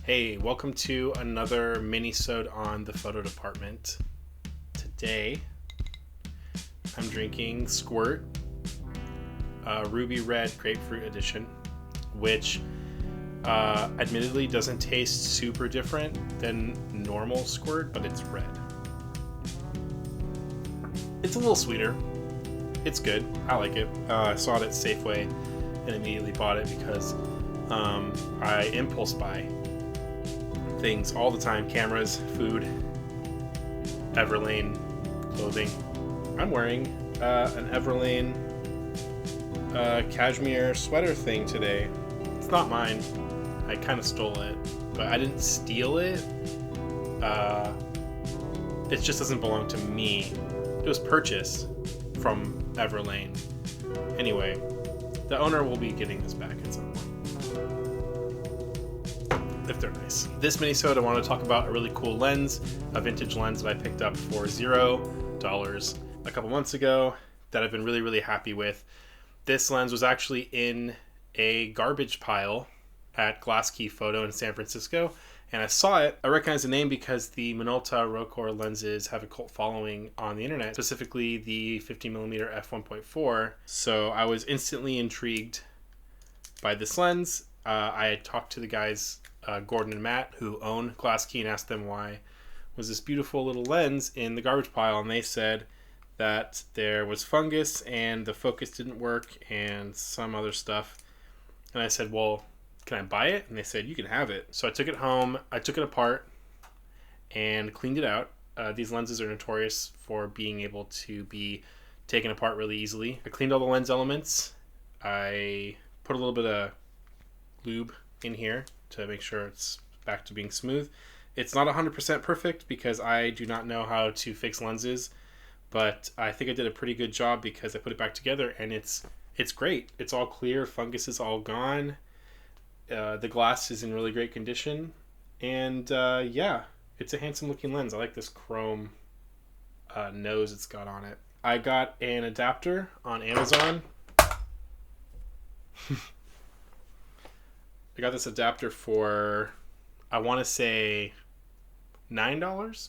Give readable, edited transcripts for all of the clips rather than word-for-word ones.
Hey, welcome to another Minisode on the photo department. Today, I'm drinking Squirt Ruby Red Grapefruit Edition, which admittedly doesn't taste super different than normal Squirt, but it's red. It's a little sweeter. It's good. I like it. I saw it at Safeway and immediately bought it because I impulse buy things all the time: cameras, food, Everlane, clothing. I'm wearing an Everlane cashmere sweater thing today. It's not mine. I kind of stole it, but I didn't steal it. It just doesn't belong to me. It was purchased from Everlane. Anyway, the owner will be getting this back at some point, if they're nice. This minisode, I want to talk about a really cool lens, a vintage lens that I picked up for $0 a couple months ago that I've been really, really happy with. This lens was actually in a garbage pile at Glass Key Photo in San Francisco, and I saw it. I recognize the name because the Minolta Rokkor lenses have a cult following on the internet, specifically the 50mm f1.4. So I was instantly intrigued by this lens. I had talked to the guys, Gordon and Matt, who own Glass Key, and asked them why was this beautiful little lens in the garbage pile, and they said that there was fungus and the focus didn't work and some other stuff. And I said, well, can I buy it? And they said, you can have it. So I took it home, I took it apart and cleaned it out. These lenses are notorious for being able to be taken apart really easily. I cleaned all the lens elements. I put a little bit of lube in here to make sure it's back to being smooth. It's not 100% perfect because I do not know how to fix lenses, but I think I did a pretty good job because I put it back together and it's great. It's all clear, fungus is all gone. The glass is in really great condition, and yeah, it's a handsome looking lens. I like this chrome nose it's got on it. I got an adapter on Amazon. I got this adapter for, I want to say, $9.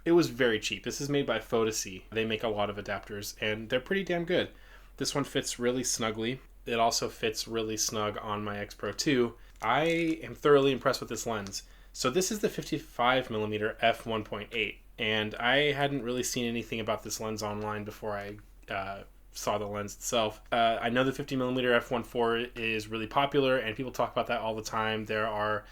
It was very cheap. This is made by Photocy. They make a lot of adapters, and they're pretty damn good. This one fits really snugly. It also fits really snug on my X Pro 2. I am thoroughly impressed with this lens. So this is the 55mm f1.8, and I hadn't really seen anything about this lens online before I saw the lens itself. I know the 50mm f1.4 is really popular, and people talk about that all the time. There are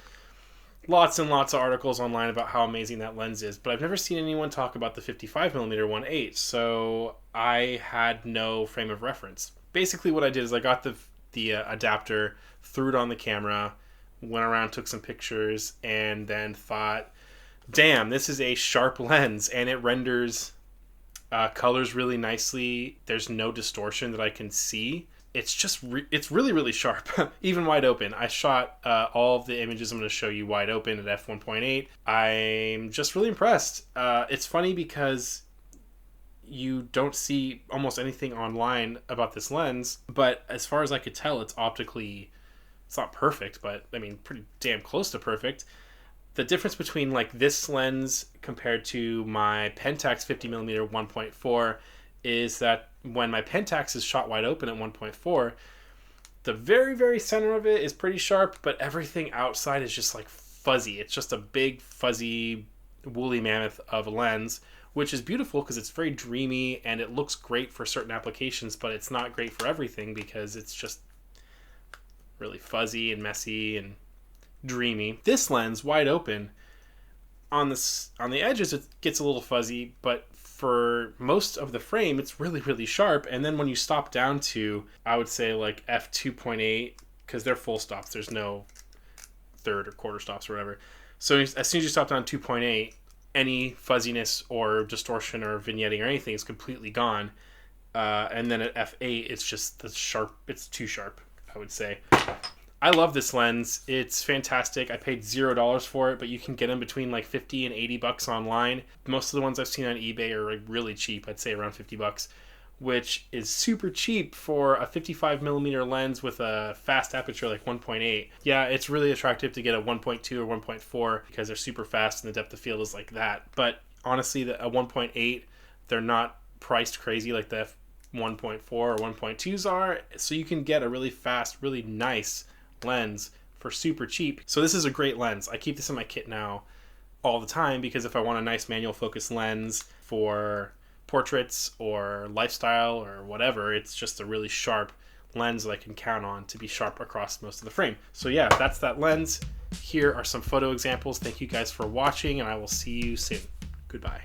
lots and lots of articles online about how amazing that lens is, but I've never seen anyone talk about the 55mm 1.8, so I had no frame of reference. Basically what I did is I got the adapter, threw it on the camera, went around, took some pictures, and then thought, damn, this is a sharp lens, and it renders colors really nicely. There's no distortion that I can see. It's just it's really, really sharp, even wide open. I shot all of the images I'm going to show you wide open at f1.8. I'm just really impressed. It's funny because you don't see almost anything online about this lens, but as far as I could tell, it's optically, it's not perfect, but I mean, pretty damn close to perfect. The difference between like this lens compared to my Pentax 50mm 1.4 is that when my Pentax is shot wide open at 1.4, the very, very center of it is pretty sharp, but everything outside is just like fuzzy. It's just a big, fuzzy, woolly mammoth of a lens, which is beautiful because it's very dreamy and it looks great for certain applications, but it's not great for everything because it's just really fuzzy and messy and dreamy. This lens, wide open, on the edges it gets a little fuzzy, but for most of the frame it's really, really sharp. And then when you stop down to, I would say like f2.8, because they're full stops, there's no third or quarter stops or whatever. So as soon as you stop down 2.8, any fuzziness or distortion or vignetting or anything is completely gone. And then at f8, it's just the sharp. It's too sharp, I would say. I love this lens. It's fantastic. I paid $0 for it, but you can get them between like $50 and $80 online. Most of the ones I've seen on eBay are like really cheap. I'd say around $50. which is super cheap for a 55mm lens with a fast aperture like 1.8. Yeah, it's really attractive to get a 1.2 or 1.4 because they're super fast and the depth of field is like that. But honestly, a 1.8, they're not priced crazy like the 1.4 or 1.2s are, so you can get a really fast, really nice lens for super cheap. So this is a great lens. I keep this in my kit now all the time because if I want a nice manual focus lens for portraits or lifestyle or whatever, it's just a really sharp lens that I can count on to be sharp across most of the frame. So yeah, that's that lens. Here are some photo examples. Thank you guys for watching, and I will see you soon. Goodbye.